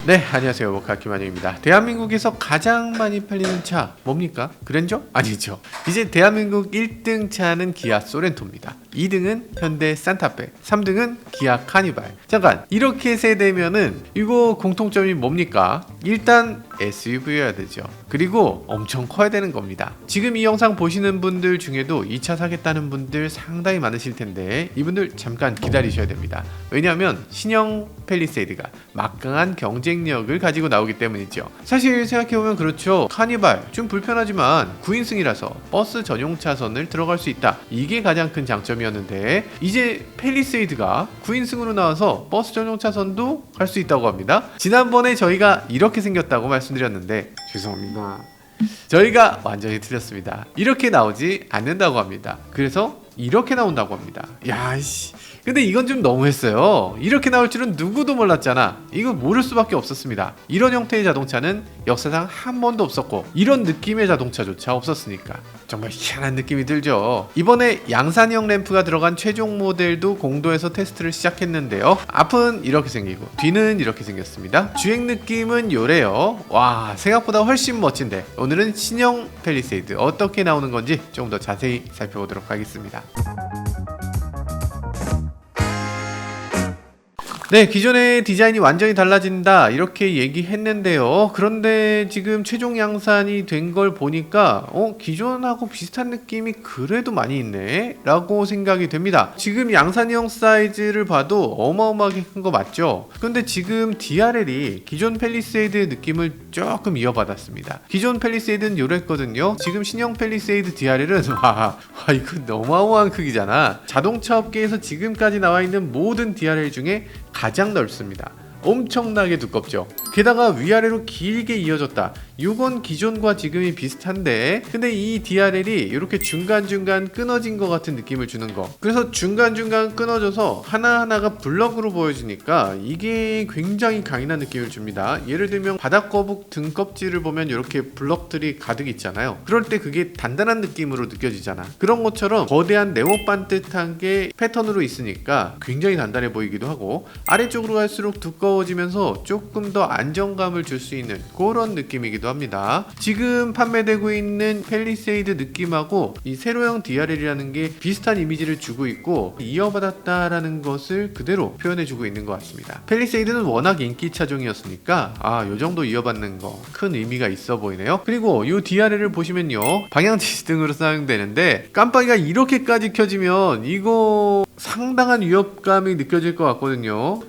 네, 안녕하세요. 모카 김한영입니다. 대한민국에서 가장 많이 팔리는 차 뭡니까? 그랜저? 아니죠. 이제 대한민국 1등 차는 기아 소렌토입니다. 2등은 현대 산타페, 3등은 기아 카니발. 잠깐, 이렇게 세대면은 이거 공통점이 뭡니까? 일단 SUV여야 되죠. 그리고 엄청 커야 되는 겁니다. 지금 이 영상 보시는 분들 중에도 이 차 사겠다는 분들 상당히 많으실 텐데 이분들 잠깐 기다리셔야 됩니다. 왜냐하면 신형 팰리세이드가 막강한 경쟁력을 가지고 나오기 때문이죠. 사실 생각해보면 그렇죠. 카니발 좀 불편하지만 9인승이라서 버스 전용 차선을 들어갈 수 있다. 이게 가장 큰 장점이었는데 이제 팰리세이드가 9인승으로 나와서 버스 전용 차선도 갈 수 있다고 합니다. 지난번에 저희가 이렇게 생겼다고 말씀드렸는데 죄송합니다. 저희가 완전히 틀렸습니다. 이렇게 나오지 않는다고 합니다. 그래서 이렇게 나온다고 합니다. 야씨, 근데 이건 좀 너무했어요. 이렇게 나올 줄은 누구도 몰랐잖아. 이거 모를 수밖에 없었습니다. 이런 형태의 자동차는 역사상 한 번도 없었고 이런 느낌의 자동차조차 없었으니까 정말 희한한 느낌이 들죠. 이번에 양산형 램프가 들어간 최종 모델도 공도에서 테스트를 시작했는데요. 앞은 이렇게 생기고 뒤는 이렇게 생겼습니다. 주행 느낌은 요래요. 와, 생각보다 훨씬 멋진데 오늘은 신형 팰리세이드 어떻게 나오는 건지 조금 더 자세히 살펴보도록 하겠습니다. 네, 기존의 디자인이 완전히 달라진다 이렇게 얘기했는데요. 그런데 지금 최종 양산이 된 걸 보니까 기존하고 비슷한 느낌이 그래도 많이 있네 라고 생각이 됩니다. 지금 양산형 사이즈를 봐도 어마어마하게 큰 거 맞죠? 근데 지금 DRL이 기존 팰리세이드의 느낌을 조금 이어받았습니다. 기존 팰리세이드는 요랬거든요. 지금 신형 팰리세이드 DRL은 와 이거 어마어마한 크기잖아. 자동차 업계에서 지금까지 나와 있는 모든 DRL 중에 가장 넓습니다. 엄청나게 두껍죠. 게다가 위아래로 길게 이어졌다. 이건 기존과 지금이 비슷한데 근데 이 DRL이 이렇게 중간중간 끊어진 것 같은 느낌을 주는 거. 그래서 중간중간 끊어져서 하나하나가 블럭으로 보여지니까 이게 굉장히 강인한 느낌을 줍니다. 예를 들면 바닥거북 등껍질을 보면 이렇게 블럭들이 가득 있잖아요. 그럴 때 그게 단단한 느낌으로 느껴지잖아. 그런 것처럼 거대한 네모 반듯한 게 패턴으로 있으니까 굉장히 단단해 보이기도 하고 아래쪽으로 갈수록 두꺼워지면서 조금 더 안정감을 줄 수 있는 그런 느낌이기도 합니다. 지금 판매되고 있는 팰리세이드 느낌하고 이 세로형 DRL이라는 게 비슷한 이미지를 주고 있고 이어받았다라는 것을 그대로 표현해주고 있는 것 같습니다. 팰리세이드는 워낙 인기 차종이었으니까 요 정도 이어받는 거 큰 의미가 있어 보이네요. 그리고 이 DRL을 보시면요, 방향지시등으로 사용되는데 깜빡이가 이렇게까지 켜지면 이거 상당한 위협감이 느껴질 것 같거든요.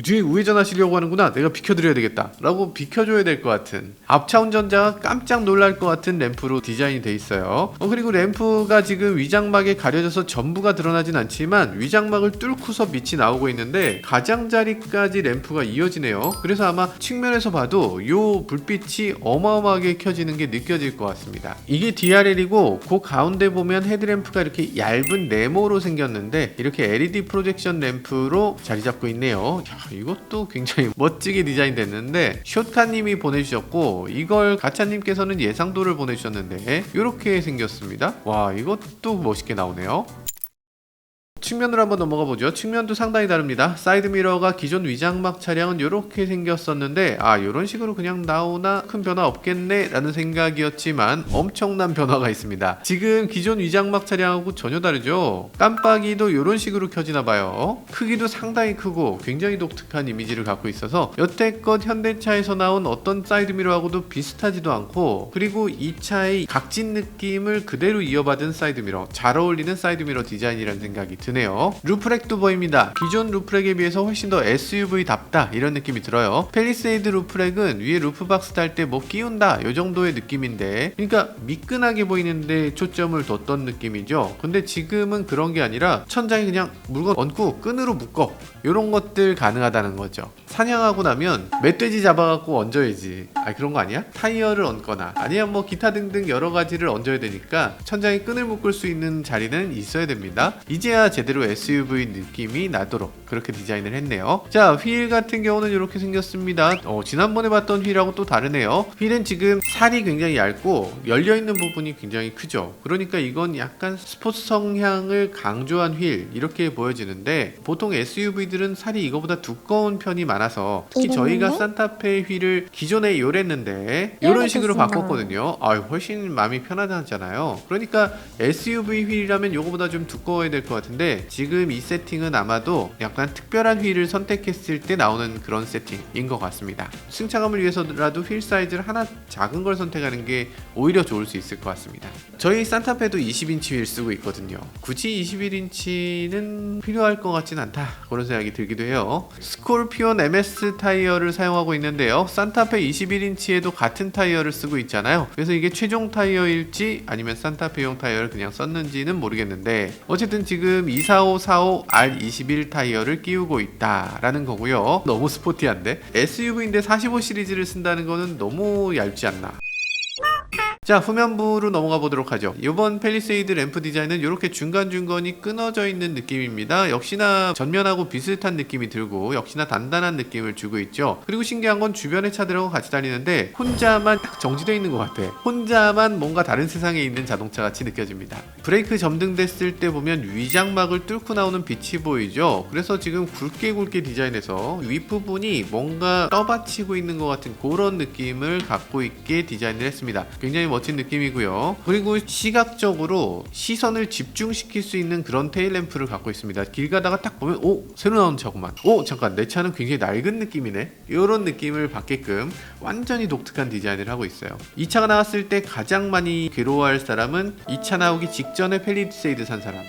뒤에 우회전하시려고 하는구나, 내가 비켜드려야 되겠다 라고 비켜줘야 될 것 같은, 앞차 운전자가 깜짝 놀랄 것 같은 램프로 디자인이 돼 있어요. 그리고 램프가 지금 위장막에 가려져서 전부가 드러나진 않지만 위장막을 뚫고서 빛이 나오고 있는데 가장자리까지 램프가 이어지네요. 그래서 아마 측면에서 봐도 이 불빛이 어마어마하게 켜지는 게 느껴질 것 같습니다. 이게 DRL이고 그 가운데 보면 헤드램프가 이렇게 얇은 네모로 생겼는데 이렇게 LED 프로젝션 램프로 자리 잡고 있네요. 이것도 굉장히 멋지게 디자인됐는데 숏카님이 보내주셨고 이걸 가차님께서는 예상도를 보내주셨는데 이렇게 생겼습니다. 와, 이것도 멋있게 나오네요. 측면으로 한번 넘어가 보죠. 측면도 상당히 다릅니다. 사이드미러가 기존 위장막 차량은 이렇게 생겼었는데 이런 식으로 그냥 나오나 큰 변화 없겠네 라는 생각이었지만 엄청난 변화가 있습니다. 지금 기존 위장막 차량하고 전혀 다르죠. 깜빡이도 이런 식으로 켜지나 봐요. 크기도 상당히 크고 굉장히 독특한 이미지를 갖고 있어서 여태껏 현대차에서 나온 어떤 사이드미러하고도 비슷하지도 않고, 그리고 이 차의 각진 느낌을 그대로 이어받은 사이드미러, 잘 어울리는 사이드미러 디자인이라는 생각이 드네요. 루프렉도 보입니다. 기존 루프렉에 비해서 훨씬 더 SUV답다 이런 느낌이 들어요. 팰리세이드 루프렉은 위에 루프박스 달 때 뭐 끼운다 요 정도의 느낌인데, 그러니까 미끈하게 보이는데 초점을 뒀던 느낌이죠. 근데 지금은 그런 게 아니라 천장에 그냥 물건 얹고 끈으로 묶어, 요런 것들 가능하다는 거죠. 사냥하고 나면 멧돼지 잡아갖고 얹어야지, 그런 거 아니야? 타이어를 얹거나 아니면 뭐 기타 등등 여러 가지를 얹어야 되니까 천장에 끈을 묶을 수 있는 자리는 있어야 됩니다. 이제야 제대로 제대로 SUV 느낌이 나도록 그렇게 디자인을 했네요. 자, 휠 같은 경우는 이렇게 생겼습니다. 지난번에 봤던 휠하고 또 다르네요. 휠은 지금 살이 굉장히 얇고 열려있는 부분이 굉장히 크죠. 그러니까 이건 약간 스포츠 성향을 강조한 휠 이렇게 보여지는데, 보통 SUV들은 살이 이거보다 두꺼운 편이 많아서, 특히 저희가 산타페 휠을 기존에 요랬는데 이런 식으로 바꿨거든요. 훨씬 마음이 편하잖아요. 그러니까 SUV 휠이라면 이거보다 좀 두꺼워야 될 것 같은데, 지금 이 세팅은 아마도 약간 특별한 휠을 선택했을 때 나오는 그런 세팅인 것 같습니다. 승차감을 위해서라도 휠 사이즈를 하나 작은 걸 선택하는 게 오히려 좋을 수 있을 것 같습니다. 저희 산타페도 20인치 휠 쓰고 있거든요. 굳이 21인치는 필요할 것 같진 않다, 그런 생각이 들기도 해요. 스콜피온 MS 타이어를 사용하고 있는데요. 산타페 21인치에도 같은 타이어를 쓰고 있잖아요. 그래서 이게 최종 타이어일지 아니면 산타페용 타이어를 그냥 썼는지는 모르겠는데, 어쨌든 지금 245-45R21 타이어를 끼우고 있다라는 거고요. 너무 스포티한데? SUV인데 45 시리즈를 쓴다는 거는 너무 얇지 않나? 자, 후면부로 넘어가 보도록 하죠. 이번 팰리세이드 램프 디자인은 이렇게 중간중간이 끊어져 있는 느낌입니다. 역시나 전면하고 비슷한 느낌이 들고 역시나 단단한 느낌을 주고 있죠. 그리고 신기한 건 주변의 차들하고 같이 다니는데 혼자만 딱 정지되어 있는 것 같아. 혼자만 뭔가 다른 세상에 있는 자동차 같이 느껴집니다. 브레이크 점등됐을 때 보면 위장막을 뚫고 나오는 빛이 보이죠. 그래서 지금 굵게 디자인해서 윗부분이 뭔가 떠받치고 있는 것 같은 그런 느낌을 갖고 있게 디자인을 했습니다. 굉장히 멋진 느낌이고요. 그리고 시각적으로 시선을 집중시킬 수 있는 그런 테일램프를 갖고 있습니다. 길 가다가 딱 보면 새로 나온 차구만. 잠깐, 내 차는 굉장히 낡은 느낌이네. 이런 느낌을 받게끔 완전히 독특한 디자인을 하고 있어요. 이 차가 나왔을 때 가장 많이 괴로워할 사람은 이 차 나오기 직전에 팰리세이드 산 사람.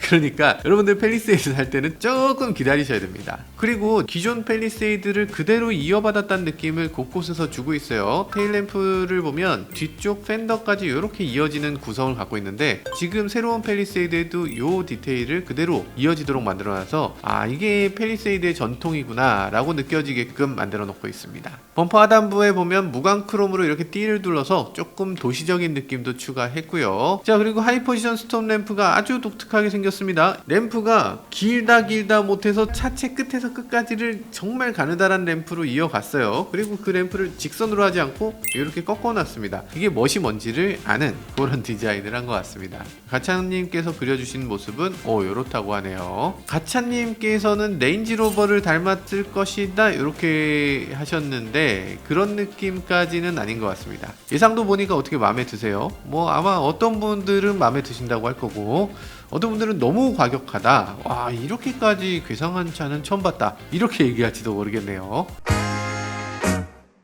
그러니까 여러분들 팰리세이드 살 때는 조금 기다리셔야 됩니다. 그리고 기존 팰리세이드를 그대로 이어받았다는 느낌을 곳곳에서 주고 있어요. 테일램프를 보면 뒤쪽 팬더까지 이렇게 이어지는 구성을 갖고 있는데, 지금 새로운 팰리세이드에도 이 디테일을 그대로 이어지도록 만들어놔서 이게 팰리세이드의 전통이구나 라고 느껴지게끔 만들어 놓고 있습니다. 범퍼 하단부에 보면 무광 크롬으로 이렇게 띠를 둘러서 조금 도시적인 느낌도 추가했고요. 자, 그리고 하이포지션 스톱 램프가 아주 독특하게 생겼습니다. 램프가 길다 못해서 차체 끝에서 끝까지를 정말 가느다란 램프로 이어갔어요. 그리고 그 램프를 직선으로 하지 않고 이렇게 꺾어놨습니다. 이게 멋이 뭔지를 아는 그런 디자인을 한 것 같습니다. 가차님께서 그려주신 모습은 요렇다고 하네요. 가차님께서는 레인지로버를 닮았을 것이다 이렇게 하셨는데, 그런 느낌까지는 아닌 것 같습니다. 예상도 보니까 어떻게 마음에 드세요? 아마 어떤 분들은 마음에 드신다고 할 거고, 어떤 분들은 너무 과격하다, 와 이렇게까지 괴상한 차는 처음 봤다, 이렇게 얘기할지도 모르겠네요.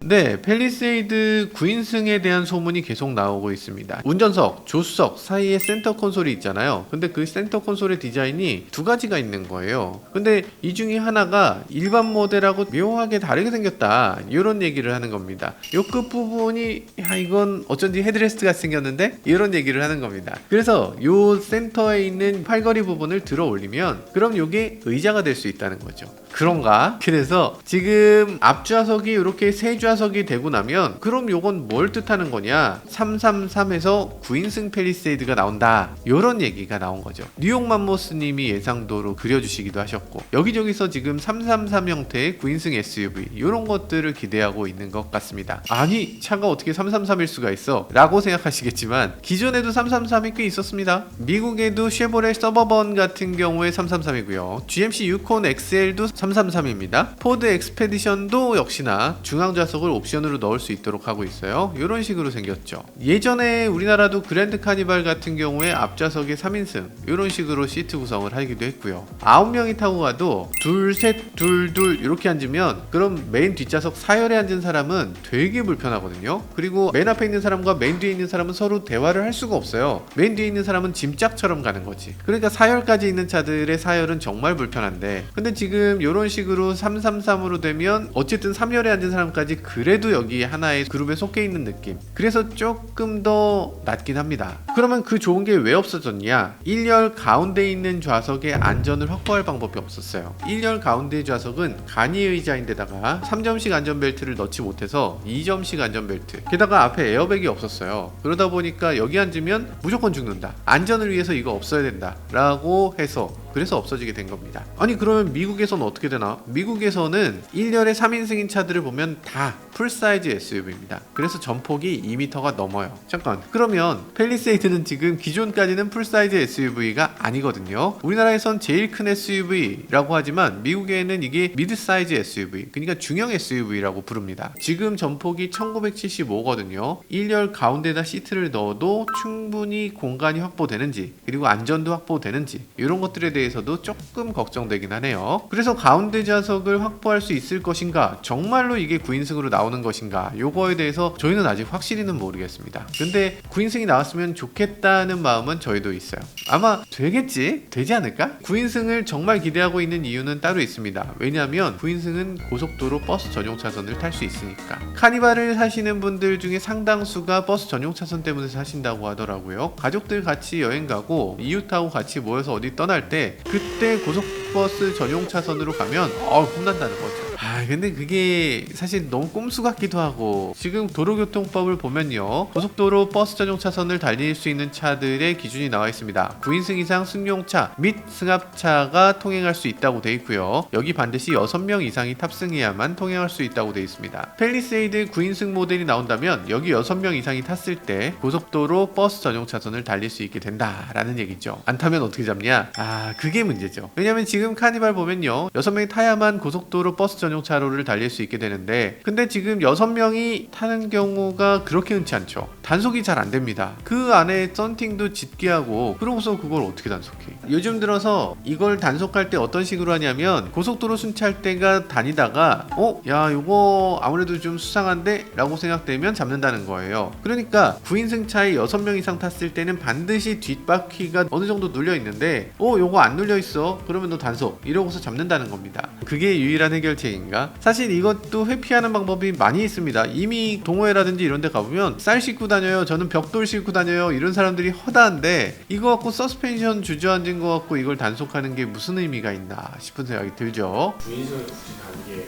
네, 팰리세이드 9인승에 대한 소문이 계속 나오고 있습니다. 운전석, 조수석 사이에 센터 콘솔이 있잖아요. 근데 그 센터 콘솔의 디자인이 두 가지가 있는 거예요. 근데 이 중에 하나가 일반 모델하고 묘하게 다르게 생겼다, 이런 얘기를 하는 겁니다. 요 끝부분이 이건 어쩐지 헤드레스트 같이 생겼는데, 이런 얘기를 하는 겁니다. 그래서 요 센터에 있는 팔걸이 부분을 들어 올리면 그럼 요게 의자가 될 수 있다는 거죠. 그런가? 그래서 지금 앞좌석이 이렇게 세 좌석이 되고 나면 그럼 요건 뭘 뜻하는 거냐? 333에서 9인승 팰리세이드가 나온다, 요런 얘기가 나온 거죠. 뉴욕 맘모스님이 예상도로 그려주시기도 하셨고, 여기저기서 지금 333 형태의 9인승 SUV 요런 것들을 기대하고 있는 것 같습니다. 아니, 차가 어떻게 333일 수가 있어? 라고 생각하시겠지만 기존에도 333이 꽤 있었습니다. 미국에도 쉐보레 서버번 같은 경우에 333이고요. GMC 유콘 XL도 333입니다. 포드 엑스페디션도 역시나 중앙좌석을 옵션으로 넣을 수 있도록 하고 있어요. 이런 식으로 생겼죠. 예전에 우리나라도 그랜드 카니발 같은 경우에 앞좌석에 3인승 이런 식으로 시트 구성을 하기도 했고요. 9명이 타고 가도 둘, 셋, 둘, 둘 이렇게 앉으면 그럼 메인 뒷좌석 사열에 앉은 사람은 되게 불편하거든요. 그리고 맨 앞에 있는 사람과 맨 뒤에 있는 사람은 서로 대화를 할 수가 없어요. 맨 뒤에 있는 사람은 짐짝처럼 가는 거지. 그러니까 사열까지 있는 차들의 사열은 정말 불편한데, 근데 지금 이런 식으로 333으로 되면 어쨌든 3열에 앉은 사람까지 그래도 여기 하나의 그룹에 속해 있는 느낌, 그래서 조금 더 낫긴 합니다. 그러면 그 좋은 게 왜 없어졌냐? 1열 가운데 있는 좌석에 안전을 확보할 방법이 없었어요. 1열 가운데 좌석은 간이 의자인데다가 3점식 안전벨트를 넣지 못해서 2점식 안전벨트, 게다가 앞에 에어백이 없었어요. 그러다 보니까 여기 앉으면 무조건 죽는다, 안전을 위해서 이거 없어야 된다 라고 해서 그래서 없어지게 된 겁니다. 아니 그러면 미국에서는 어떻게 되나? 미국에서는 1열의 3인승인 차들을 보면 다 풀사이즈 SUV입니다. 그래서 전폭이 2m가 넘어요. 잠깐, 그러면 팰리세이드는 지금 기존까지는 풀사이즈 SUV가 아니거든요. 우리나라에선 제일 큰 SUV라고 하지만 미국에는 이게 미드사이즈 SUV, 그러니까 중형 SUV라고 부릅니다. 지금 전폭이 1975거든요. 1열 가운데다 시트를 넣어도 충분히 공간이 확보되는지, 그리고 안전도 확보되는지, 이런 것들에 대해서도 조금 걱정되긴 하네요. 그래서 가운데 좌석을 확보할 수 있을 것인가, 정말로 이게 9인승으로 나오는 것인가, 요거에 대해서 저희는 아직 확실히는 모르겠습니다. 근데 9인승이 나왔으면 좋겠다는 마음은 저희도 있어요. 아마 되겠지? 되지 않을까? 9인승을 정말 기대하고 있는 이유는 따로 있습니다. 왜냐하면 9인승은 고속도로 버스 전용 차선을 탈 수 있으니까. 카니발을 사시는 분들 중에 상당수가 버스 전용 차선 때문에 사신다고 하더라고요. 가족들 같이 여행 가고 이웃하고 같이 모여서 어디 떠날 때 그때 고속버스 전용 차선으로 가면 혼난다는 거죠. 근데 그게 사실 너무 꼼수 같기도 하고, 지금 도로교통법을 보면요, 고속도로 버스 전용 차선을 달릴 수 있는 차들의 기준이 나와 있습니다. 9인승 이상 승용차 및 승합차가 통행할 수 있다고 돼 있고요. 여기 반드시 6명 이상이 탑승해야만 통행할 수 있다고 돼 있습니다. 팰리세이드 9인승 모델이 나온다면 여기 6명 이상이 탔을 때 고속도로 버스 전용 차선을 달릴 수 있게 된다라는 얘기죠. 안 타면 어떻게 잡냐? 그게 문제죠. 왜냐면 지금 카니발 보면요, 6명이 타야만 고속도로 버스 전용 차로를 달릴 수 있게 되는데, 근데 지금 6명이 타는 경우가 그렇게 흔치 않죠. 단속이 잘 안 됩니다. 그 안에 썬팅도 짙게 하고, 그러고서 그걸 어떻게 단속해? 요즘 들어서 이걸 단속할 때 어떤 식으로 하냐면, 고속도로 순찰대가 다니다가 야 요거 아무래도 좀 수상한데? 라고 생각되면 잡는다는 거예요. 그러니까 9인승 차에 6명 이상 탔을 때는 반드시 뒷바퀴가 어느 정도 눌려 있는데 요거 안 눌려 있어, 그러면 너 단속, 이러고서 잡는다는 겁니다. 그게 유일한 해결책인가? 사실 이것도 회피하는 방법이 많이 있습니다. 이미 동호회라든지 이런 데 가보면 쌀 싣고 다녀요, 저는 벽돌 싣고 다녀요, 이런 사람들이 허다한데, 이거 갖고 서스펜션 주저앉은 거 갖고 이걸 단속하는 게 무슨 의미가 있나 싶은 생각이 들죠. 9인승을 굳이 가는 게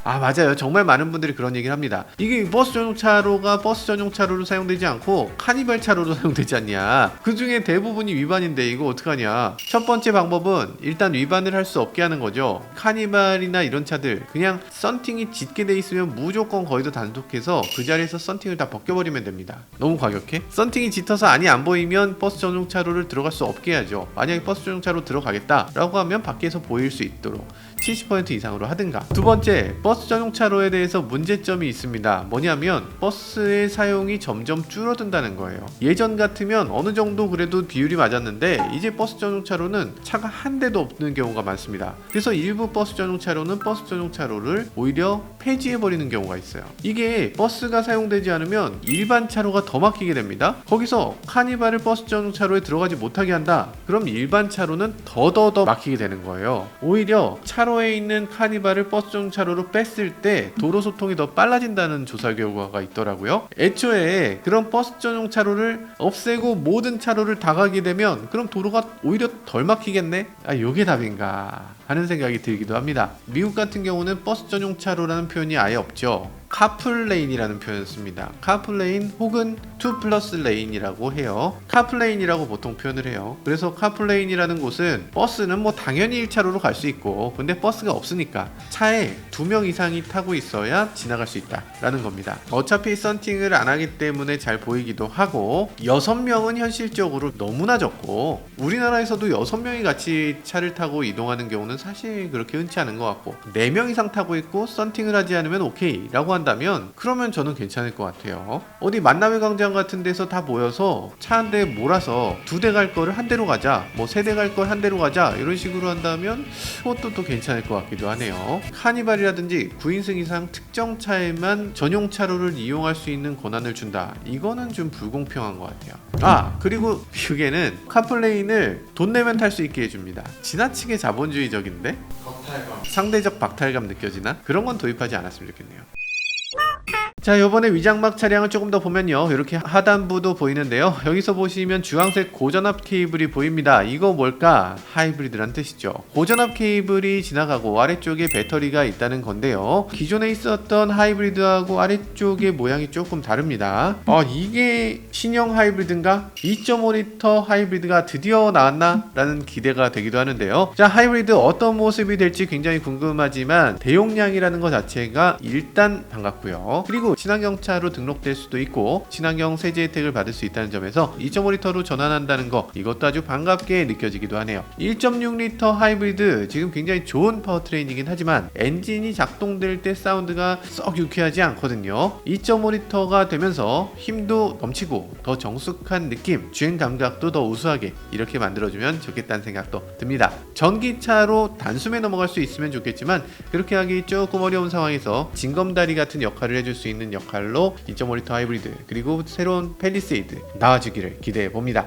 맞아요. 정말 많은 분들이 그런 얘기를 합니다. 이게 버스 전용 차로가 버스 전용 차로로 사용되지 않고 카니발 차로로 사용되지 않냐, 그 중에 대부분이 위반인데 이거 어떡하냐. 첫 번째 방법은 일단 위반을 할 수 없게 하는 거죠. 카니발이나 이런 차들 그냥 썬팅이 짙게 돼 있으면 무조건 거기서 단속해서 그 자리에서 썬팅을 다 벗겨버리면 됩니다. 너무 과격해? 썬팅이 짙어서 안이 안 보이면 버스 전용 차로를 들어갈 수 없게 해야죠. 만약에 버스 전용 차로 들어가겠다 라고 하면 밖에서 보일 수 있도록 70% 이상으로 하든가. 두 번째, 버스 전용 차로에 대해서 문제점이 있습니다. 뭐냐면 버스의 사용이 점점 줄어든다는 거예요. 예전 같으면 어느 정도 그래도 비율이 맞았는데, 이제 버스 전용 차로는 차가 한 대도 없는 경우가 많습니다. 그래서 일부 버스 전용 차로는 버스 전용 차로를 오히려 폐지해버리는 경우가 있어요. 이게 버스가 사용되지 않으면 일반 차로가 더 막히게 됩니다. 거기서 카니발을 버스 전용 차로에 들어가지 못하게 한다, 그럼 일반 차로는 더 막히게 되는 거예요. 오히려 차로에 있는 카니발을 버스 전용 차로로 뺐을 때 도로 소통이 더 빨라진다는 조사 결과가 있더라고요. 애초에 그런 버스 전용 차로를 없애고 모든 차로를 다 가게 되면 그럼 도로가 오히려 덜 막히겠네? 요게 답인가 하는 생각이 들기도 합니다. 미국 같은 경우는 버스 전용 차로라는 표현이 아예 없죠. 카풀레인이라는 표현을 씁니다. 카풀레인 혹은 2+ 레인이라고 해요. 카풀레인이라고 보통 표현을 해요. 그래서 카풀레인이라는 곳은 버스는 뭐 당연히 1차로로 갈 수 있고, 근데 버스가 없으니까 차에 2명 이상이 타고 있어야 지나갈 수 있다 라는 겁니다. 어차피 썬팅을 안 하기 때문에 잘 보이기도 하고, 6명은 현실적으로 너무나 적고, 우리나라에서도 6명이 같이 차를 타고 이동하는 경우는 사실 그렇게 흔치 않은 것 같고, 4명 이상 타고 있고 썬팅을 하지 않으면 오케이 라고 한다면 그러면 저는 괜찮을 것 같아요. 어디 만남의 광장 같은 데서 다 모여서 차 한 대 몰아서 2대 갈 거를 한 대로 가자, 뭐 3대 갈 걸 한 대로 가자, 이런 식으로 한다면 그것도 또 괜찮을 것 같기도 하네요. 카니발이라든지 9인승 이상 특정 차에만 전용 차로를 이용할 수 있는 권한을 준다, 이거는 좀 불공평한 것 같아요. 그리고 미국에는 카풀레인을 돈 내면 탈 수 있게 해줍니다. 지나치게 자본주의적인데? 박탈감. 상대적 박탈감 느껴지나? 그런 건 도입하지 않았으면 좋겠네요. 자, 요번에 위장막 차량을 조금 더 보면요, 이렇게 하단부도 보이는데요, 여기서 보시면 주황색 고전압 케이블이 보입니다. 이거 뭘까? 하이브리드란 뜻이죠. 고전압 케이블이 지나가고 아래쪽에 배터리가 있다는 건데요, 기존에 있었던 하이브리드하고 아래쪽의 모양이 조금 다릅니다. 이게 신형 하이브리드인가? 2.5L 하이브리드가 드디어 나왔나? 라는 기대가 되기도 하는데요. 자, 하이브리드 어떤 모습이 될지 굉장히 궁금하지만 대용량이라는 것 자체가 일단 반갑고요. 그리고 친환경차로 등록될 수도 있고 친환경 세제 혜택을 받을 수 있다는 점에서 2.5L로 전환한다는 거, 이것도 아주 반갑게 느껴지기도 하네요. 1.6L 하이브리드 지금 굉장히 좋은 파워트레인이긴 하지만 엔진이 작동될 때 사운드가 썩 유쾌하지 않거든요. 2.5L가 되면서 힘도 넘치고 더 정숙한 느낌, 주행 감각도 더 우수하게 이렇게 만들어주면 좋겠다는 생각도 듭니다. 전기차로 단숨에 넘어갈 수 있으면 좋겠지만 그렇게 하기 조금 어려운 상황에서 징검다리 같은 역할을 해줄 수 있는 역할로 2.5L 하이브리드 그리고 새로운 팰리세이드 나와주기를 기대해 봅니다.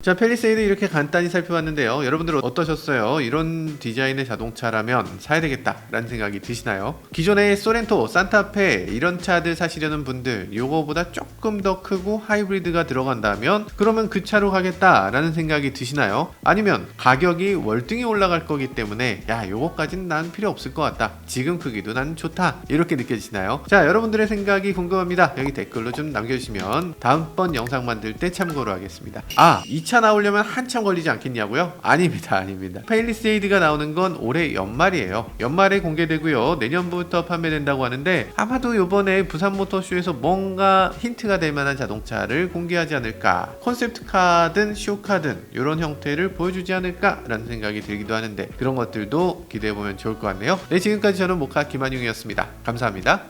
자, 팰리세이드 이렇게 간단히 살펴봤는데요, 여러분들은 어떠셨어요? 이런 디자인의 자동차라면 사야 되겠다 라는 생각이 드시나요? 기존의 소렌토, 산타페 이런 차들 사시려는 분들, 요거보다 조금 더 크고 하이브리드가 들어간다면 그러면 그 차로 가겠다 라는 생각이 드시나요? 아니면 가격이 월등히 올라갈 거기 때문에 야, 요거까진 난 필요 없을 것 같다, 지금 크기도 난 좋다, 이렇게 느껴지시나요? 자, 여러분들의 생각이 궁금합니다. 여기 댓글로 좀 남겨주시면 다음번 영상 만들 때 참고로 하겠습니다. 이 차 나오려면 한참 걸리지 않겠냐고요? 아닙니다. 팰리세이드가 나오는 건 올해 연말이에요. 연말에 공개되고요, 내년부터 판매된다고 하는데 아마도 요번에 부산모터쇼에서 뭔가 힌트가 될 만한 자동차를 공개하지 않을까, 콘셉트카든 쇼카든 이런 형태를 보여주지 않을까 라는 생각이 들기도 하는데 그런 것들도 기대해보면 좋을 것 같네요. 네, 지금까지 저는 모카 김한용이었습니다. 감사합니다.